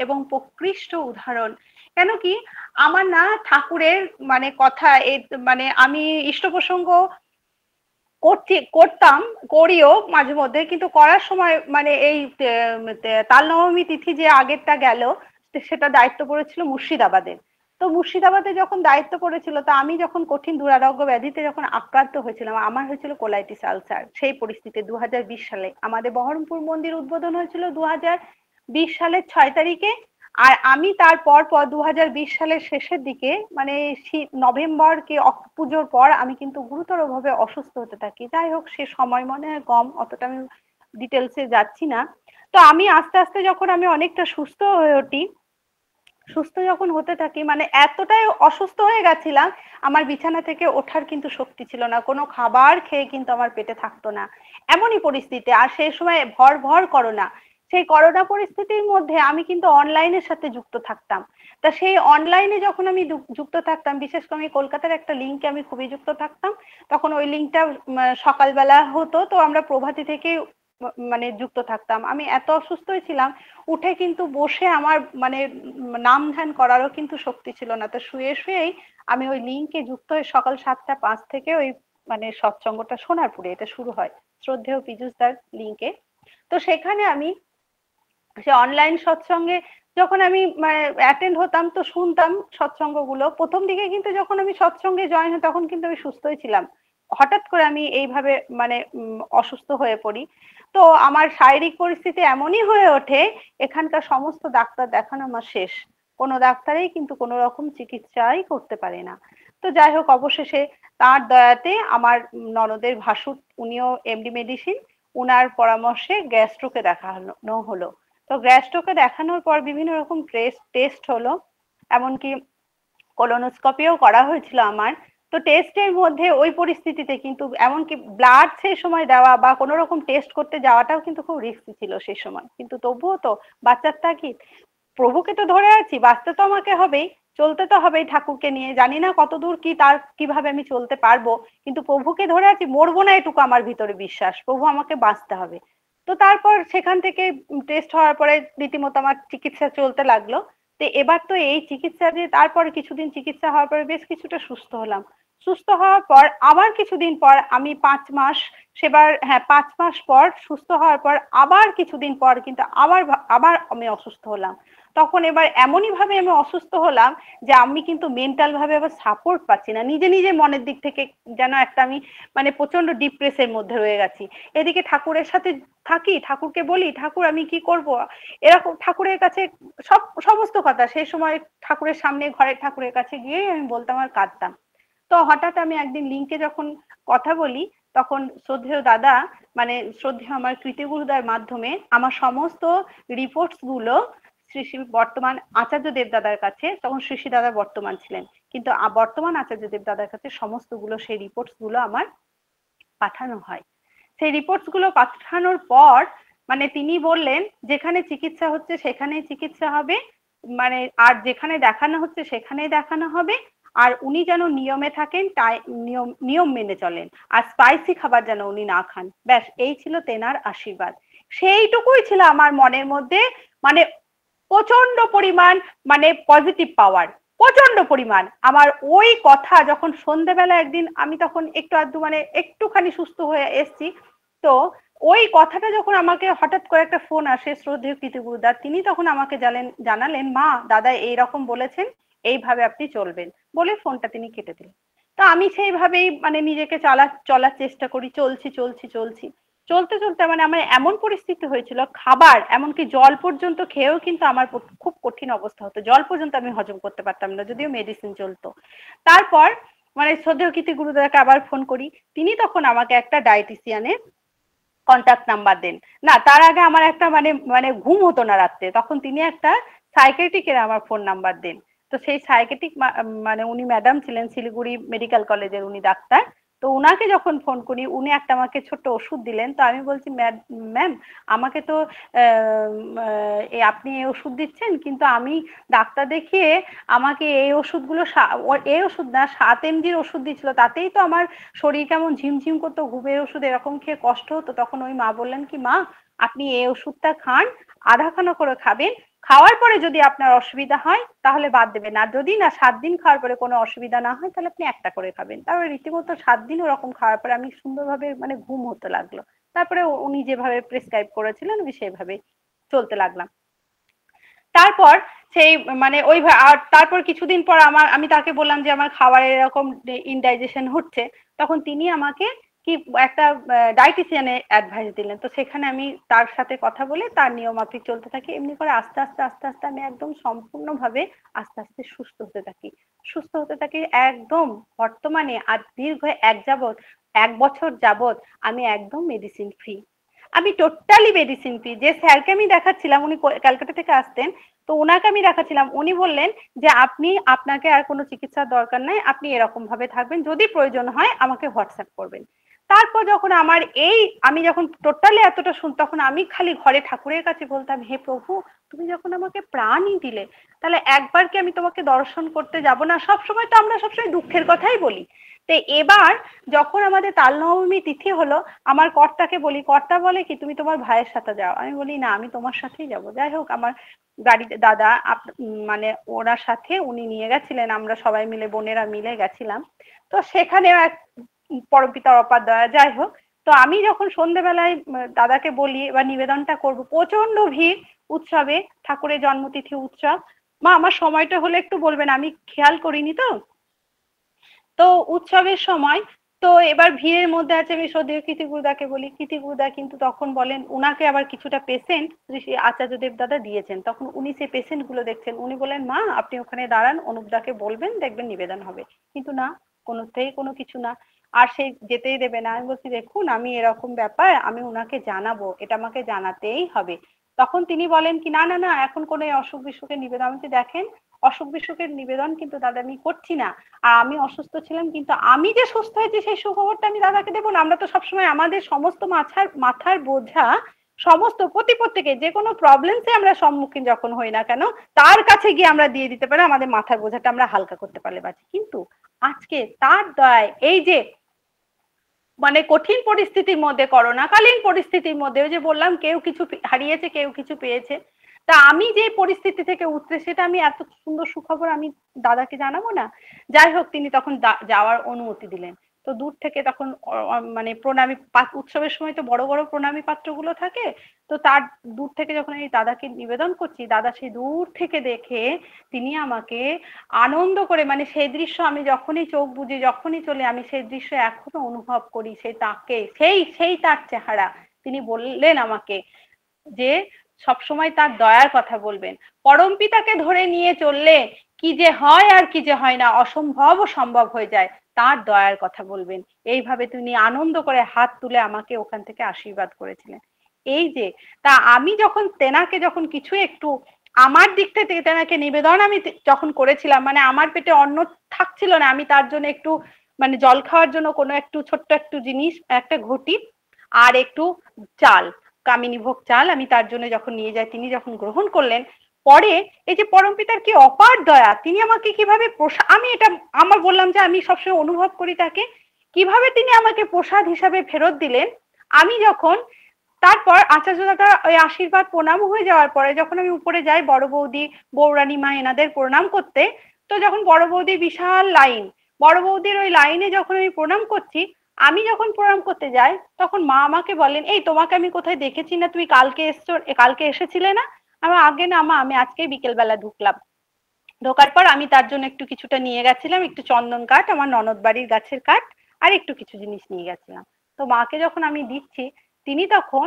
এবং প্রকৃষ্ট উদাহরণ। কেন কি আমার না ঠাকুরের মানে কথা মানে আমি ইষ্ট প্রসঙ্গ করতাম, করিও মাঝে মধ্যে, কিন্তু করার সময় মানে এই তাল নবমী তিথি যে আগেরটা গেল সেটা দায়িত্ব পড়েছিল মুর্শিদাবাদে। তো মুর্শিদাবাদে যখন দায়িত্ব পড়েছিল, তা আমি যখন কঠিন দুরারোগ্য ব্যাধিতে যখন আক্রান্ত হয়েছিলাম, আমার হয়েছিল কোলাইটিস আলসার। সেই পরিস্থিতি 2020 সালে আমাদের বহরমপুর মন্দির উদ্বোধন হয়েছিল 2020 সালের 6 তারিখে। আর আমি তারপর 2020 সালের শেষের দিকে মানে নভেম্বর কি পুজোর পর আমি কিন্তু গুরুতর ভাবে অসুস্থ হতে থাকি। যাই হোক, সে সময় মনে হয় কম, অতটা আমি ডিটেলসে যাচ্ছি না। তো আমি আস্তে আস্তে যখন আমি অনেকটা সুস্থ হয়ে উঠি, সুস্থ যখন হতে থাকি মানে এতটাই অসুস্থ হয়ে গেছিলাম, আমার বিছানা থেকে ওঠার কিন্তু শক্তি ছিল না, কোনো খাবার খেয়ে কিন্তু আমার পেটে থাকতো না, এমনই পরিস্থিতি। আর সেই সময় ভর ভর করোনা, সেই করোনা পরিস্থিতির মধ্যে আমি কিন্তু অনলাইনের সাথে যুক্ত থাকতাম। তা সেই অনলাইনে যখন আমি যুক্ত থাকতাম, বিশেষ করে আমি কলকাতার একটা লিঙ্কে আমি খুবই যুক্ত থাকতাম। তখন ওই লিঙ্কটা সকালবেলা হতো, তো আমরা প্রভাতী থেকে মানে যুক্ত থাকতাম। আমি এত অসুস্থ ছিলাম, উঠে কিন্তু বসে আমার মানে নাম ধ্যান করারও কিন্তু শক্তি ছিল না। তো শুয়ে শুয়েই আমি ওই লিঙ্কে যুক্ত হয়ে সকাল 7টা 5 থেকে ওই মানে সৎসঙ্গটা সোনারপুরে এটা শুরু হয়, শ্রদ্ধেয় পীযূষ দার লিঙ্কে। তো সেখানে আমি সে অনলাইন সৎসঙ্গে যখন আমি মানে অ্যাটেন্ড হতাম, তো শুনতাম সৎসঙ্গগুলো। প্রথম দিকে কিন্তু যখন আমি সৎসঙ্গে জয়েন হই তখন কিন্তু আমি সুস্থই ছিলাম। হঠাৎ করে আমি এইভাবে মানে অসুস্থ হয়ে পড়ি। তো আমার শারীরিক পরিস্থিতি এমনই হয়ে ওঠে, এখানকার সমস্ত ডাক্তার দেখানো আমার শেষ, কোনো ডাক্তারই কিন্তু কোনো রকম চিকিৎসাই করতে পারে না। তো যাই হোক, অবশেষে তার দয়াতে আমার ননদের ভাসুর, উনিও এমডি মেডিসিন, উনার পরামর্শে গ্যাস্ট্রোকে দেখানো হলো। তো গ্যাস্ট্রোকে দেখানোর পর বিভিন্ন রকম টেস্ট হলো, এমনকি কোলোনোস্কপিও করা হয়েছিল আমার। তো টেস্টের মধ্যে ওই পরিস্থিতিতে কিন্তু এমনকি ব্লাড সেই সময় দেওয়া বা কোনো রকম টেস্ট করতে যাওয়াটাও কিন্তু খুব রিস্কি ছিল সেই সময়, কিন্তু তবুও তো বাচ্চার তাগিদ, প্রভুকে তো ধরে আছি, বাঁচতে তো আমাকে হবেই, চলতে তো হবেই ঠাকুরকে নিয়ে। জানি না কতদূর কি তার কিভাবে আমি চলতে পারবো, কিন্তু প্রভুকে ধরে আছি, মরবো না এটুকু আমার ভিতরে বিশ্বাস, প্রভু আমাকে বাঁচতে হবে। তো তারপর সেখান থেকে টেস্ট হওয়ার পরে রীতিমতো আমার চিকিৎসা চলতে লাগলো। তো এবার তো এই চিকিৎসা দিয়ে তারপরে কিছুদিন চিকিৎসা হওয়ার পরে বেশ কিছুটা সুস্থ হলাম। সুস্থ হওয়ার পর আবার কিছুদিন পর আমি 5 মাস, সেবার হ্যাঁ 5 মাস পর সুস্থ হওয়ার পর আবার কিছুদিন পর কিন্তু আবার আবার আমি অসুস্থ হলাম। তখন এবার এমনই ভাবে আমি অসুস্থ হলাম যে আমি কিন্তু মেন্টাল ভাবে আবার সাপোর্ট পাচ্ছি না, নিজে নিজে মনের দিক থেকে যেন একটা আমি মানে প্রচন্ড ডিপ্রেসের মধ্যে রয়ে গেছি। এদিকে ঠাকুরের সাথে থাকি, ঠাকুরকে বলি ঠাকুর আমি কি করব, এরকম ঠাকুরের কাছে সমস্ত কথা সেই সময় ঠাকুরের সামনে ঘরের ঠাকুরের কাছে গিয়ে আমি বলতাম আর কাঁদতাম। তো হঠাৎ আমি একদিন লিঙ্কে যখন কথা বলি, তখন শ্রদ্ধেয় দাদা মানে শ্রদ্ধেয় আমার কৃতিগুরুদার মাধ্যমে আমার সমস্ত রিপোর্টস গুলো শ্রী শ্রী বর্তমান আচার্য দেবদাদার কাছে, তখন শ্রী শ্রী দাদা বর্তমান ছিলেন, কিন্তু বর্তমান আচার্য দেবদাদার কাছে সমস্তগুলো সেই রিপোর্টস গুলো আমার পাঠানো হয়। সেই রিপোর্টস গুলো পাঠানোর পর মানে তিনি বললেন যেখানে চিকিৎসা হচ্ছে সেখানেই চিকিৎসা হবে, মানে আর যেখানে দেখানো হচ্ছে সেখানেই দেখানো হবে। আর উনি যেন নিয়মে থাকেন, তাই নিয়ম নিয়ম মেনে চলেন, আর স্পাইসি খাবার যেন উনি না খান। ব্যাস এই ছিল তেনার আশীর্বাদ। সেইটুকুই ছিল আমার মনের মধ্যে মানে প্রচন্ড পরিমাণ মানে পজিটিভ পাওয়ার, প্রচন্ড পরিমাণ। আমার ওই কথা যখন সন্ধ্যেবেলা একদিন আমি তখন একটু আধটু মানে একটুখানি সুস্থ হয়ে এসছি, তো ওই কথাটা যখন আমাকে হঠাৎ করে একটা ফোন আসে শ্রদ্ধেয় কৃতিগুরুদার, তিনি তখন আমাকে জানালেন মা দাদা এইরকম বলেছেন, এইভাবে আপনি চলবেন, বলে ফোনটা তিনি কেটে দিলেন। তা আমি সেইভাবেই মানে নিজেকে চলার চেষ্টা করি, চলছি চলছি চলছি। চলতে চলতে মানে আমার এমন পরিস্থিতি হয়েছিল, খাবার এমনকি জল পর্যন্ত খেয়েও কিন্তু আমার খুব কঠিন অবস্থা হতো, জল পর্যন্ত আমি হজম করতে পারতাম না যদিও মেডিসিন চলতো। তারপর মানে শ্রদ্ধেয় কীর্তি গুরুদাকে আবার ফোন করি, তিনি তখন আমাকে একটা ডায়েটিশিয়ানের কন্ট্যাক্ট নাম্বার দেন। না তার আগে আমার একটা মানে মানে ঘুম হতো না রাত্রে, তখন তিনি একটা সাইকেট্রিকের আমার ফোন নাম্বার দেন। তো সেই সাইকেট্রিক মানে উনি ম্যাডাম ছিলেন শিলিগুড়ি মেডিকেল কলেজের, উনি ডাক্তার। তো উনাকে যখন ফোন করি উনি একটা আমাকে ছোট্ট ওষুধ দিলেন। তো আমি বলছি ম্যাম আমাকে তো আপনি এই ওষুধ দিচ্ছেন, কিন্তু আমি ডাক্তার দেখিয়ে আমাকে এই ওষুধগুলো এই ওষুধ না 7 mg ওষুধ দিচ্ছিল, তাতেই তো আমার শরীর কেমন ঝিমঝিম করতো, ঘুমের ওষুধ এরকম খেয়ে কষ্ট হতো। তখন ওই মা বললেন কি মা আপনি এই ওষুধটা খান, আধাখানা করে খাবেন, খাওয়ার পরে যদি আপনার অসুবিধা হয় তাহলে বাদ দেবেন, আর যদি না 7 দিন খাওয়ার পরে কোনো অসুবিধা না হয় তাহলে আপনি একটা করে খাবেন। তারপরে রীতিমতো 7 দিন ওরকম খাওয়ার পরে আমি সুন্দরভাবে মানে ঘুম হতে লাগলো। তারপরে উনি যেভাবে প্রেসক্রাইব করেছিলেন আমি সেইভাবে চলতে লাগলাম। তারপর সেই মানে ওই আর তারপর কিছুদিন পর আমি তাকে বললাম যে আমার খাবারের এরকম ইনডাইজেশন হচ্ছে, তখন তিনি আমাকে কি একটা ডায়েটিশিয়ানের অ্যাডভাইস দিলেন। তো সেখানে আমি তার সাথে কথা বলে তার নিয়ম মাফিক চলতে থাকি। এমনি করে আস্তে আস্তে আস্তে আস্তে আমি একদম সম্পূর্ণভাবে আস্তে আস্তে সুস্থ হতে থাকি। সুস্থ হতে থাকি একদম। বর্তমানে আজ দীর্ঘ 1 বছর যাবৎ আমি একদম মেডিসিন ফ্রি। আমি টোটালি মেডিসিন ফ্রি। যে স্যারকে আমি দেখাচ্ছিলাম উনি ক্যালকাটা থেকে আসতেন, তো ওনাকে আমি দেখাচ্ছিলাম, উনি বললেন যে আপনি আপনাকে আর কোনো চিকিৎসার দরকার নাই, আপনি এরকম ভাবে থাকবেন, যদি প্রয়োজন হয় আমাকে হোয়াটসঅ্যাপ করবেন। তারপর যখন আমার এই আমি যখন টোটালি এতটা তখন আমি খালি ঘরে ঠাকুরের কাছে বলতাম, হে প্রভু তুমি যখন আমাকে প্রাণই দিলে, তাহলে একবার কি আমি তোমাকে দর্শন করতে যাব না? সবসময় তো আমরা সবসময় দুঃখের কথাই বলি। তো এবার যখন আমাদের তাল নবমী তিথি হলো, আমার কর্তাকে বলি, কর্তা বলে কি তুমি তোমার ভাইয়ের সাথে যাও। আমি বলি না আমি তোমার সাথেই যাব। যাই হোক আমার গাড়িতে দাদা মানে ওনার সাথে উনি নিয়ে গেছিলেন, আমরা সবাই মিলে বোনেরা মিলে গেছিলাম। তো সেখানেও এক পরমপিতার অপার দয়া। যাই হোক, তো আমি যখন সন্ধ্যেবেলায় দাদাকে বলি এবার নিবেদনটা করব, প্রচন্ড ভিড় উৎসবে, ঠাকুরের জন্মতিথি উৎসব। মা আমার সময়টা হলে একটু বলবেন, আমি খেয়াল করিনি তো। তো উৎসবের সময় তো এবার ভিড়ের মধ্যে আছে, আমি শ্রদ্ধেয় কীর্তি গুরুদাকে বলি, কীর্তি গুরুদা কিন্তু তখন বলেন, উনাকে আবার কিছুটা পেশেন্ট শ্রী আচার্য দেব দাদা দিয়েছেন, তখন উনি সেই পেশেন্ট গুলো দেখছেন। উনি বলেন মা আপনি ওখানে দাঁড়ান, অনুপদাকে বলবেন দেখবেন নিবেদন হবে। কিন্তু না, কোনোতেই কোনো কিছু না। আর সেই যেতেই দেবে না। আমি বলছি দেখুন আমি এরকম ব্যাপার আমি উনাকে জানাবো, এটা আমাকে জানাতেই হবে। তখন তিনি বলেন কি না না না এখন কোনো অসুখ বিসুখের নিবেদন, আমি দেখেন অসুখ বিসুখের নিবেদন কিন্তু দাদা আমি করছি না। আর আমি অসুস্থ ছিলাম, কিন্তু আমি যে সুস্থ হয়েছি সেই সুখবরটা আমি দাদাকে দেবো না? আমরা তো সবসময় আমাদের সমস্ত মাথার বোঝা সমস্ত প্রত্যেকে যে কোনো প্রবলেমসে আমরা সম্মুখীন যখন হই না কেন, তার কাছে গিয়ে আমরা দিয়ে দিতে পারি, আমাদের মাথার বোঝাটা আমরা হালকা করতে পারলে বাঁচি। কিন্তু আজকে তার দয়ায় এই যে মানে কঠিন পরিস্থিতির মধ্যে, করোনাকালীন পরিস্থিতির মধ্যে, ওই যে বললাম কেউ কিছু হারিয়েছে কেউ কিছু পেয়েছে, তা আমি যে পরিস্থিতি থেকে উঠতে সেটা আমি এত সুন্দর সুখবর আমি দাদাকে জানাবো না? যাই হোক তিনি তখন যাওয়ার অনুমতি দিলেন। তো দূর থেকে তখন মানে প্রণামী উৎসবের সময় তো বড় বড় প্রণামী পাত্রগুলো থাকে, তো তার দূর থেকে যখন আমি দাদাকে নিবেদন করছি, দাদা সেই দূর থেকে দেখে তিনি আমাকে আনন্দ করে, মানে সেই দৃশ্য আমি যখনই চোখ বুজে যখনই চলে আমি সেই দৃশ্য এখনো অনুভব করি, সেই তাকে সেই তার চেহারা। তিনি বললেন আমাকে যে সবসময় তার দয়ার কথা বলবেন, পরম পিতাকে ধরে নিয়ে চললে কি যে হয় আর কি যে হয় না, অসম্ভব ও সম্ভব হয়ে যায়, তার দয়ার কথা বলবেন। এইভাবে তিনি আনন্দ করে হাত তুলে আমাকে ওখান থেকে আশীর্বাদ করেছিলেন। এই যে তা আমি যখন তেনাকে যখন কিছু একটু আমার দিক থেকে তেনাকে নিবেদন আমি যখন করেছিলাম, মানে আমার পেটে অন্ন থাকছিল না, আমি তার জন্য একটু মানে জল খাওয়ার জন্য কোনো একটু ছোট্ট একটু জিনিস, একটা ঘটি আর একটু চাল, কামিনী ভোগ চাল আমি তার জন্য যখন নিয়ে যাই, তিনি যখন গ্রহণ করলেন, পরে এই যে পরমপিতার কি অপার দয়া, তিনি আমাকে কিভাবে আমি এটা আমার বললাম যে আমি সবসময় অনুভব করি তাকে, কিভাবে তিনি আমাকে প্রসাদ হিসাবে ফেরত দিলেন। আমি যখন তারপর আচার্য দাদার ওই আশীর্বাদ প্রণাম হয়ে যাওয়ার পরে যখন আমি উপরে যাই বড় বৌদি বৌরানী মা এনাদের প্রণাম করতে, তো যখন বড় বৌদির বিশাল লাইন, বড় বৌদির ওই লাইনে যখন আমি প্রণাম করছি, আমি যখন প্রণাম করতে যাই তখন মা আমাকে বলেন এই তোমাকে আমি কোথায় দেখেছি না, তুমি কালকে এসছো, কালকে এসেছিলে না? আমার আগে না মা, আমি আজকেই বিকেল বেলা ঢুকলাম। ঢোকার পর আমি তার জন্য একটু কিছুটা নিয়ে গেছিলাম, একটু চন্দন কাঠ আমার ননদ বাড়ির গাছের কাঠ আর একটু কিছু জিনিস নিয়ে গেছিলাম। তো মাকে যখন আমি দিচ্ছি তিনি তখন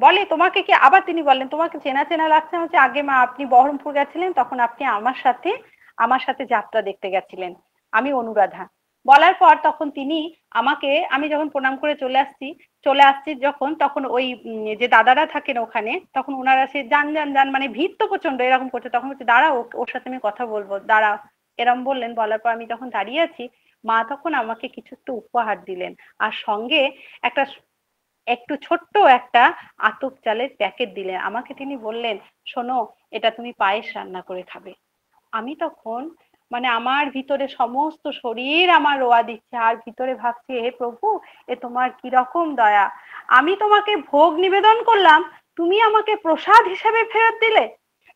বলে তোমাকে কি, আবার তিনি বললেন তোমাকে চেনা চেনা লাগছে। হচ্ছে আগে মা আপনি বহরমপুর গেছিলেন, তখন আপনি আমার সাথে যাত্রা দেখতে গেছিলেন, আমি অনুরাধা। বলার পর তখন তিনি আমাকে, আমি যখন প্রণাম করে চলে আসছি যখন, তখন ওই যে দাদারা থাকেন ওখানে, তখন ওনারা সে যান যান যান মানে ভিড় তো প্রচন্ড এরকম করছে, তখন বলছে দাঁড়াও ওর সাথে আমি কথা বলবো দাঁড়াও, এরম বললেন। বলার পর আমি তখন দাঁড়িয়ে আছি, মা তখন আমাকে কিছু একটু উপহার দিলেন, আর সঙ্গে একটা একটু ছোট্ট একটা আতপ চালের প্যাকেট দিলেন আমাকে। তিনি বললেন শোনো এটা তুমি পায়েস রান্না করে খাবে। আমি তখন মানে আমার ভিতরে সমস্ত শরীর আমার রোয়া দিচ্ছে, আর ভিতরে ভাবছি হে প্রভু এ তোমার কিরকম দয়া, আমি তোমাকে ভোগ নিবেদন করলাম, তুমি আমাকে প্রসাদ হিসেবে ফেরত দিলে।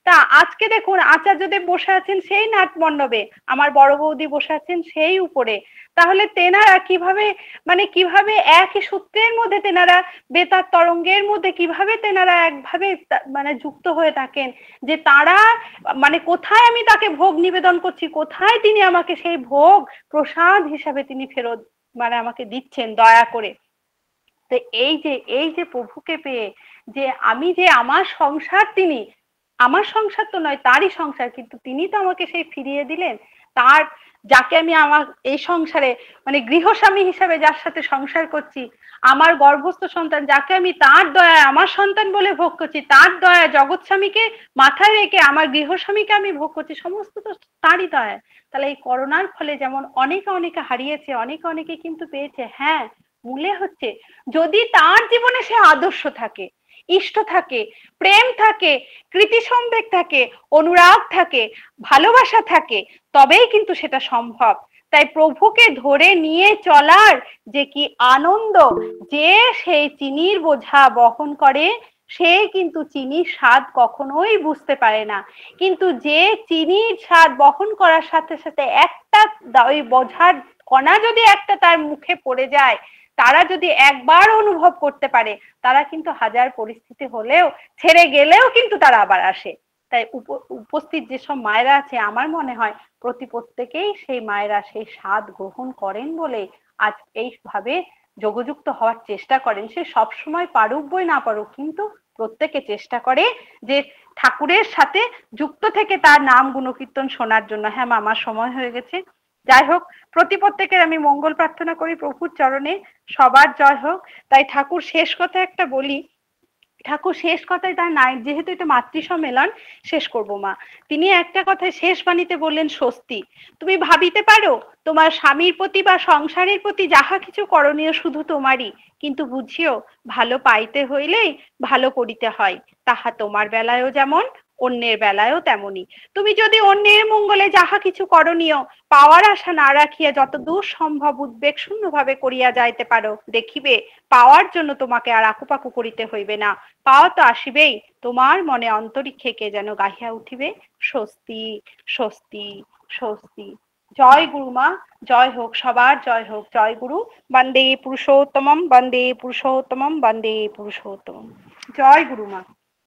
তা আজকে দেখুন আচার্যদেব বসে আছেন সেই নাট মণ্ডপে, আমার বড় বৌদি বসে আছেন সেই উপরে। তাহলে তেনারা কিভাবে মানে কিভাবে একই সূত্রের মধ্যে তেনারা বেতার তরঙ্গের মধ্যে কিভাবে তেনারা একভাবে মানে যুক্ত হয়ে থাকেন, যে তারা মানে কোথায় আমি তাকে ভোগ নিবেদন করছি, কোথায় তিনি আমাকে সেই ভোগ প্রসাদ হিসাবে তিনি ফেরত মানে আমাকে দিচ্ছেন দয়া করে। তো এই যে প্রভুকে পেয়ে যে আমি যে আমার সংসার, তিনি আমার সংসার তো নয় তারই সংসার, কিন্তু তিনি তো আমাকে সেই ফিরিয়ে দিলেন। তার যাকে আমি আমার এই সংসারে মানে গৃহস্বামী হিসাবে যার সাথে সংসার করছি, আমার গর্ভস্থ সন্তান যাকে আমি তার দয়ায় আমার সন্তান বলে ভোগ করছি, তার দয়ায় জগৎ স্বামীকে মাথায় রেখে আমার গৃহস্বামীকে আমি ভোগ করছি, সমস্ত তো তারই দয়ায়। তাহলে এই করোনার ফলে যেমন অনেকে অনেকে হারিয়েছে, অনেকে অনেকে কিন্তু পেয়েছে। হ্যাঁ, মূলে হচ্ছে যদি তার জীবনে সে আদর্শ থাকে, ইষ্ট থাকে, প্রেম থাকে, কৃতি সম্বেগ থাকে, অনুরাগ থাকে, ভালোবাসা থাকে, তবেই কিন্তু সেটা সম্ভব। তাই প্রভুকে ধরে নিয়ে চলার যে কি আনন্দ, যে সেই চিনির বোঝা বহন করে সে কিন্তু চিনির স্বাদ কখনোই বুঝতে পারে না। কিন্তু যে চিনির স্বাদ বহন করার সাথে সাথে একটা ওই বোঝার কণা যদি একটা তার মুখে পড়ে যায়, তারা যদি একবার অনুভব করতে পারে, তারা কিন্তু হাজার পরিস্থিতি হলেও ছেড়ে গেলেও কিন্তু তারা আবার আসে। তাই উপস্থিত যেসব মায়েরা আছে, আমার মনে হয় প্রত্যেকেই সেই মায়েরা সেই স্বাদ গ্রহণ করেন বলে আজ এইভাবে যোগযুক্ত হওয়ার চেষ্টা করেন। সে সব সময় পারুক বই না পারুক, কিন্তু প্রত্যেকে চেষ্টা করে যে ঠাকুরের সাথে যুক্ত থেকে তার নাম গুণকীর্তন শোনার জন্য। হ্যাঁ মা, আমার সময় হয়ে গেছে। যাই হোক, প্রত্যেকের আমি মঙ্গল প্রার্থনা করি প্রভুর চরণে, সবার জয় হোক। তাই ঠাকুর শেষ কথা একটা বলি, ঠাকুর শেষ কথায় তার নাই, যেহেতু এটা মাতৃ সম্মেলন, শেষ করব মা। তিনি একটা কথায় শেষ বাণীতে বললেন, স্বস্তি। তুমি ভাবিতে পারো তোমার স্বামীর প্রতি বা সংসারের প্রতি যাহা কিছু করণীয় শুধু তোমারই, কিন্তু বুঝিও ভালো পাইতে হইলেই ভালো করিতে হয়, তাহা তোমার বেলায়ও যেমন অন্যের বেলায়ও তেমনি। তুমি যদি অন্যের মঙ্গলে যাহা কিছু করণীয় পাওয়ার আশা না রাখিয়া যত দূর সম্ভব উদ্বেগ শূন্য ভাবে করিয়া যাইতে পারো, দেখিবে পাওয়ার জন্য তোমাকে আর আকুপাকু করিতে হইবে না, পাওয়া তো আসিবেই, তোমার মনে অন্তরিক্ষে কে যেন গাহিয়া উঠিবে, স্বস্তি স্বস্তি স্বস্তি। জয় গুরু মা, জয় হোক, সবার জয় হোক। জয় গুরু। বন্দে পুরুষোত্তমম, বন্দে পুরুষোত্তমম, বন্দে পুরুষোত্তমম। জয় গুরু মা।